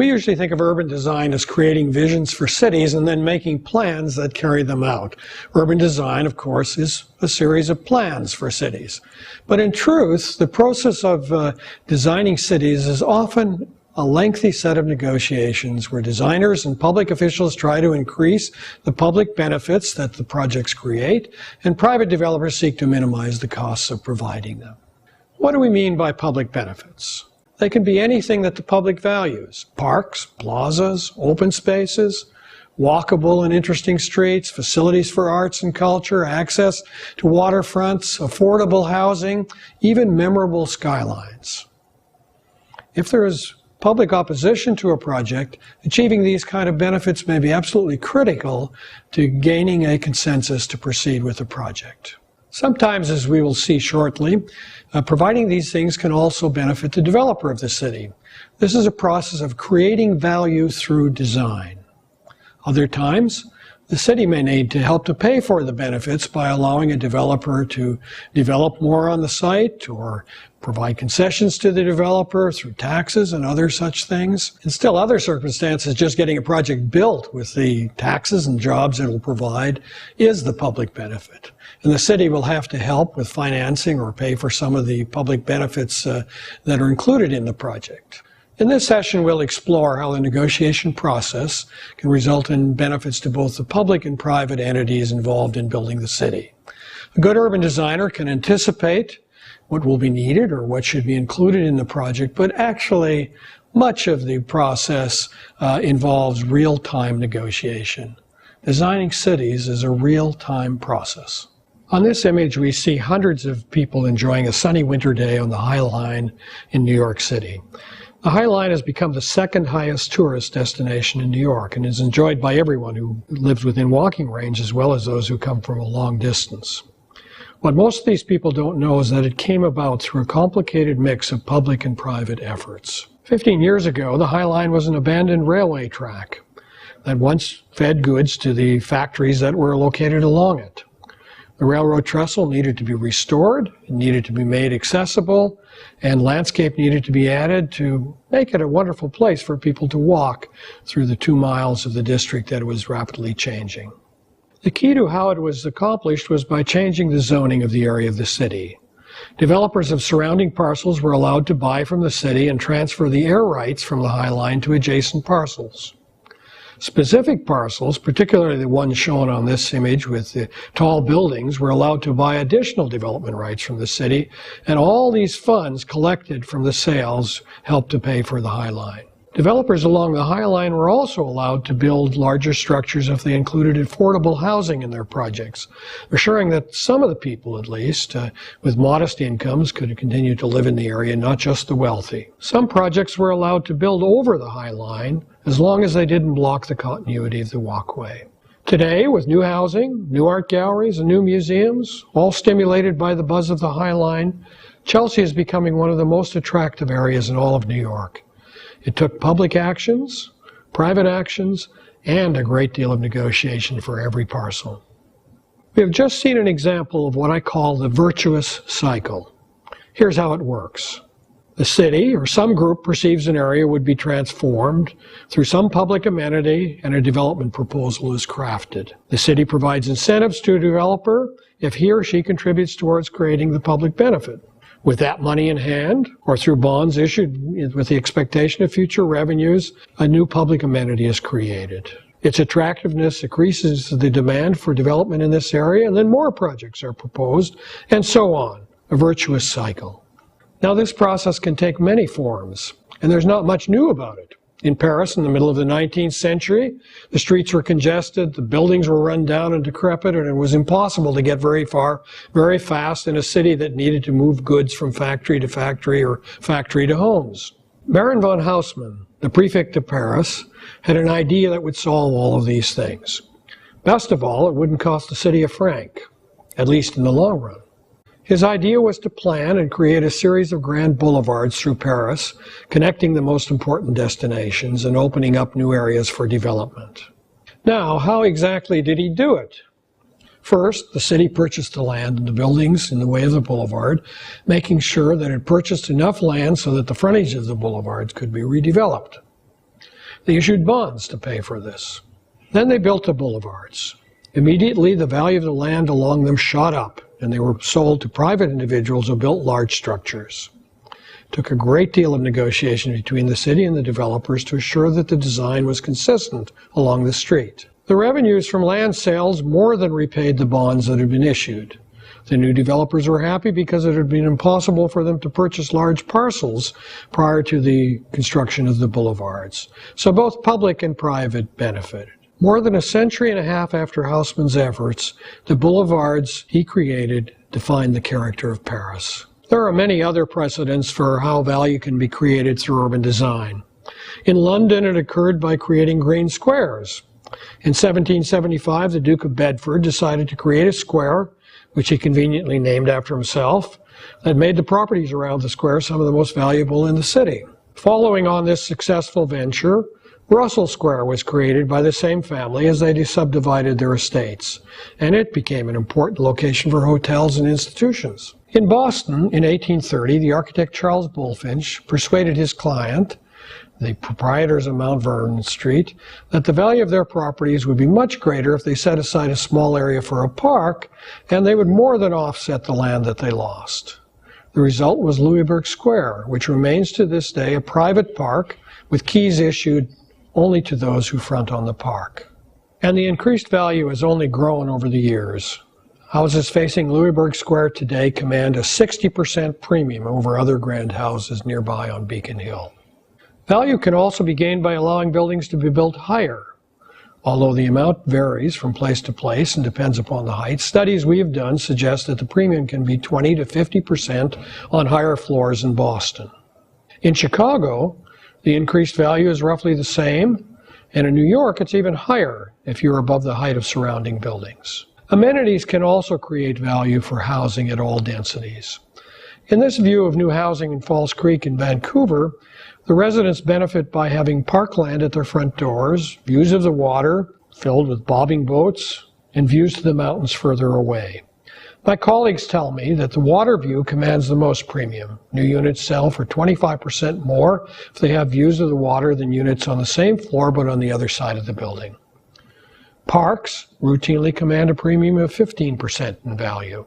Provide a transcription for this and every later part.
We usually think of urban design as creating visions for cities and then making plans that carry them out. Urban design, of course, is a series of plans for cities. But in truth, the process of designing cities is often a lengthy set of negotiations where designers and public officials try to increase the public benefits that the projects create, and private developers seek to minimize the costs of providing them. What do we mean by public benefits? They can be anything that the public values: parks, plazas, open spaces, walkable and interesting streets, facilities for arts and culture, access to waterfronts, affordable housing, even memorable skylines. If there is public opposition to a project, achieving these kind of benefits may be absolutely critical to gaining a consensus to proceed with the project. Sometimes, as we will see shortly, providing these things can also benefit the developer of the city. This is a process of creating value through design. Other times, the city may need to help to pay for the benefits by allowing a developer to develop more on the site or provide concessions to the developer through taxes and other such things. In still other circumstances, just getting a project built with the taxes and jobs it will provide is the public benefit. And the city will have to help with financing or pay for some of the public benefits that are included in the project. In this session, we'll explore how the negotiation process can result in benefits to both the public and private entities involved in building the city. A good urban designer can anticipate what will be needed or what should be included in the project, but actually much of the process involves real-time negotiation. Designing cities is a real-time process. On this image, we see hundreds of people enjoying a sunny winter day on the High Line in New York City. The High Line has become the second highest tourist destination in New York and is enjoyed by everyone who lives within walking range as well as those who come from a long distance. What most of these people don't know is that it came about through a complicated mix of public and private efforts. 15 years ago, the High Line was an abandoned railway track that once fed goods to the factories that were located along it. The railroad trestle needed to be restored, it needed to be made accessible, and landscape needed to be added to make it a wonderful place for people to walk through the 2 miles of the district that was rapidly changing. The key to how it was accomplished was by changing the zoning of the area of the city. Developers of surrounding parcels were allowed to buy from the city and transfer the air rights from the High Line to adjacent parcels. Specific parcels, particularly the ones shown on this image with the tall buildings, were allowed to buy additional development rights from the city, and all these funds collected from the sales helped to pay for the High Line. Developers along the High Line were also allowed to build larger structures if they included affordable housing in their projects, assuring that some of the people, at least, with modest incomes could continue to live in the area, not just the wealthy. Some projects were allowed to build over the High Line as long as they didn't block the continuity of the walkway. Today, with new housing, new art galleries, and new museums, all stimulated by the buzz of the High Line, Chelsea is becoming one of the most attractive areas in all of New York. It took public actions, private actions, and a great deal of negotiation for every parcel. We have just seen an example of what I call the virtuous cycle. Here's how it works. The city or some group perceives an area would be transformed through some public amenity and a development proposal is crafted. The city provides incentives to a developer if he or she contributes towards creating the public benefit. With that money in hand, or through bonds issued with the expectation of future revenues, a new public amenity is created. Its attractiveness increases the demand for development in this area, and then more projects are proposed, and so on, a virtuous cycle. Now, this process can take many forms, and there's not much new about it. In Paris, in the middle of the 19th century, the streets were congested, the buildings were run down and decrepit, and it was impossible to get very far, very fast in a city that needed to move goods from factory to factory or factory to homes. Baron von Haussmann, the prefect of Paris, had an idea that would solve all of these things. Best of all, it wouldn't cost the city a franc, at least in the long run. His idea was to plan and create a series of grand boulevards through Paris, connecting the most important destinations and opening up new areas for development. Now, how exactly did he do it? First, the city purchased the land and the buildings in the way of the boulevard, making sure that it purchased enough land so that the frontage of the boulevards could be redeveloped. They issued bonds to pay for this. Then they built the boulevards. Immediately, the value of the land along them shot up, and they were sold to private individuals who built large structures. It took a great deal of negotiation between the city and the developers to assure that the design was consistent along the street. The revenues from land sales more than repaid the bonds that had been issued. The new developers were happy because it had been impossible for them to purchase large parcels prior to the construction of the boulevards. So both public and private benefited. More than a century and a half after Haussmann's efforts, the boulevards he created defined the character of Paris. There are many other precedents for how value can be created through urban design. In London, it occurred by creating green squares. In 1775, the Duke of Bedford decided to create a square, which he conveniently named after himself, that made the properties around the square some of the most valuable in the city. Following on this successful venture, Russell Square was created by the same family as they subdivided their estates, and it became an important location for hotels and institutions. In Boston, in 1830, the architect Charles Bulfinch persuaded his client, the proprietors of Mount Vernon Street, that the value of their properties would be much greater if they set aside a small area for a park, and they would more than offset the land that they lost. The result was Louisbourg Square, which remains to this day a private park with keys issued only to those who front on the park. And the increased value has only grown over the years. Houses facing Louisbourg Square today command a 60% premium over other grand houses nearby on Beacon Hill. Value can also be gained by allowing buildings to be built higher. Although the amount varies from place to place and depends upon the height, studies we have done suggest that the premium can be 20 to 50% on higher floors in Boston. In Chicago, the increased value is roughly the same, and in New York it's even higher if you're above the height of surrounding buildings. Amenities can also create value for housing at all densities. In this view of new housing in Falls Creek in Vancouver, the residents benefit by having parkland at their front doors, views of the water filled with bobbing boats, and views to the mountains further away. My colleagues tell me that the water view commands the most premium. New units sell for 25% more if they have views of the water than units on the same floor but on the other side of the building. Parks routinely command a premium of 15% in value.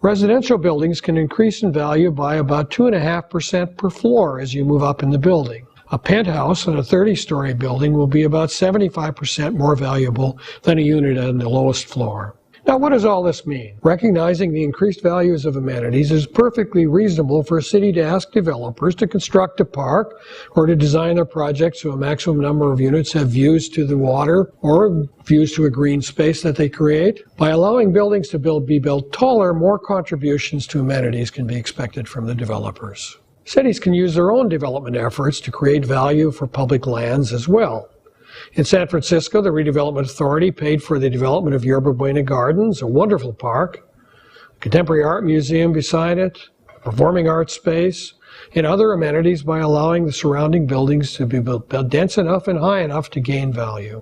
Residential buildings can increase in value by about 2.5% per floor as you move up in the building. A penthouse in a 30-story building will be about 75% more valuable than a unit on the lowest floor. Now, what does all this mean? Recognizing the increased values of amenities is perfectly reasonable for a city to ask developers to construct a park or to design their projects so a maximum number of units have views to the water or views to a green space that they create. By allowing buildings to be built taller, more contributions to amenities can be expected from the developers. Cities can use their own development efforts to create value for public lands as well. In San Francisco, the Redevelopment Authority paid for the development of Yerba Buena Gardens, a wonderful park, a contemporary art museum beside it, a performing arts space, and other amenities by allowing the surrounding buildings to be built dense enough and high enough to gain value.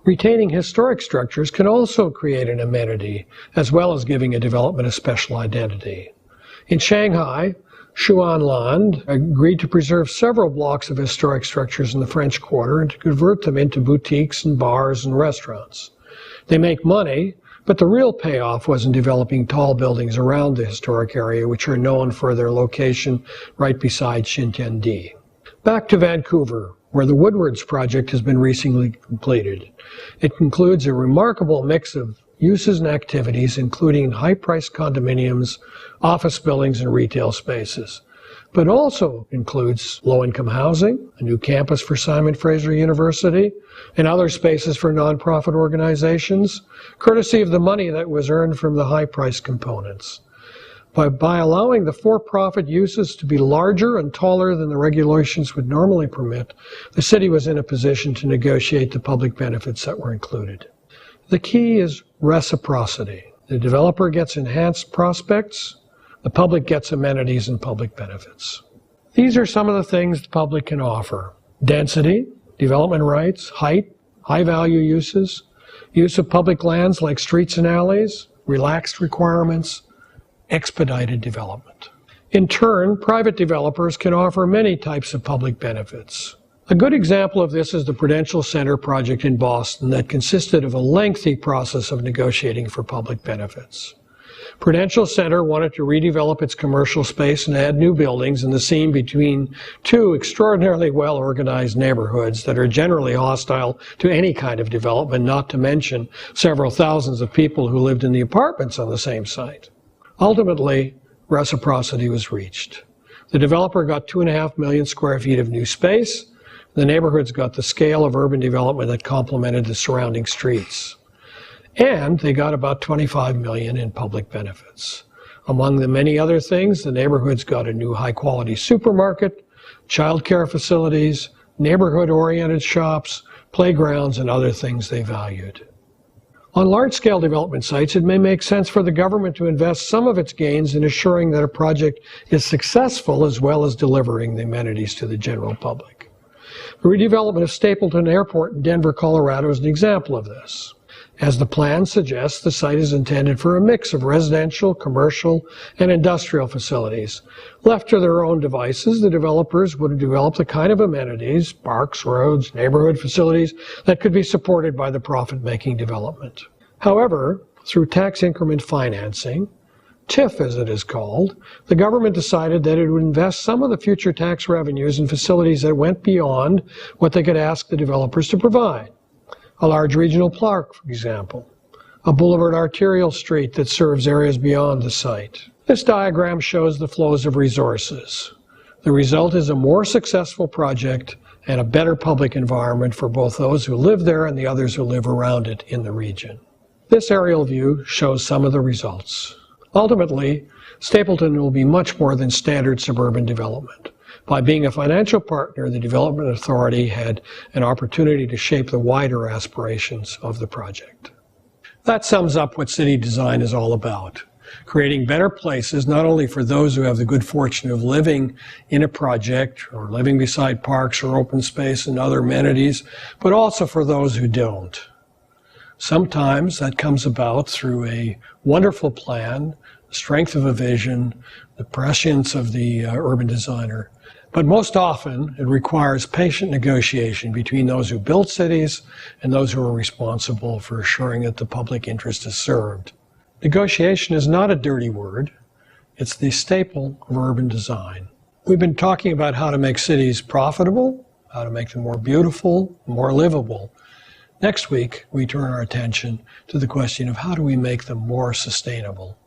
Retaining historic structures can also create an amenity, as well as giving a development a special identity. In Shanghai, Xuanland agreed to preserve several blocks of historic structures in the French Quarter and to convert them into boutiques and bars and restaurants. They make money, but the real payoff was in developing tall buildings around the historic area, which are known for their location right beside Xintiandi. Back to Vancouver, where the Woodwards project has been recently completed. It includes a remarkable mix of uses and activities, including high-priced condominiums, office buildings, and retail spaces, but also includes low-income housing, a new campus for Simon Fraser University, and other spaces for nonprofit organizations, courtesy of the money that was earned from the high-priced components. By allowing the for-profit uses to be larger and taller than the regulations would normally permit, the city was in a position to negotiate the public benefits that were included. The key is reciprocity. The developer gets enhanced prospects, the public gets amenities and public benefits. These are some of the things the public can offer: density, development rights, height, high-value uses, use of public lands like streets and alleys, relaxed requirements, expedited development. In turn, private developers can offer many types of public benefits: A good example of this is the Prudential Center project in Boston that consisted of a lengthy process of negotiating for public benefits. Prudential Center wanted to redevelop its commercial space and add new buildings in the seam between two extraordinarily well-organized neighborhoods that are generally hostile to any kind of development, not to mention several thousands of people who lived in the apartments on the same site. Ultimately, reciprocity was reached. The developer got 2.5 million square feet of new space. The neighborhoods got the scale of urban development that complemented the surrounding streets. And they got about 25 million in public benefits. Among the many other things, the neighborhoods got a new high-quality supermarket, child care facilities, neighborhood-oriented shops, playgrounds, and other things they valued. On large-scale development sites, it may make sense for the government to invest some of its gains in assuring that a project is successful as well as delivering the amenities to the general public. The redevelopment of Stapleton Airport in Denver, Colorado is an example of this. As the plan suggests, the site is intended for a mix of residential, commercial, and industrial facilities. Left to their own devices, the developers would develop the kind of amenities, parks, roads, neighborhood facilities, that could be supported by the profit-making development. However, through tax increment financing, TIF as it is called, the government decided that it would invest some of the future tax revenues in facilities that went beyond what they could ask the developers to provide. A large regional park, for example, a boulevard arterial street that serves areas beyond the site. This diagram shows the flows of resources. The result is a more successful project and a better public environment for both those who live there and the others who live around it in the region. This aerial view shows some of the results. Ultimately, Stapleton will be much more than standard suburban development. By being a financial partner, the Development Authority had an opportunity to shape the wider aspirations of the project. That sums up what city design is all about. Creating better places, not only for those who have the good fortune of living in a project or living beside parks or open space and other amenities, but also for those who don't. Sometimes that comes about through a wonderful plan, the strength of a vision, the prescience of the urban designer. But most often, it requires patient negotiation between those who build cities and those who are responsible for assuring that the public interest is served. Negotiation is not a dirty word. It's the staple of urban design. We've been talking about how to make cities profitable, how to make them more beautiful, more livable. Next week, we turn our attention to the question of how do we make them more sustainable.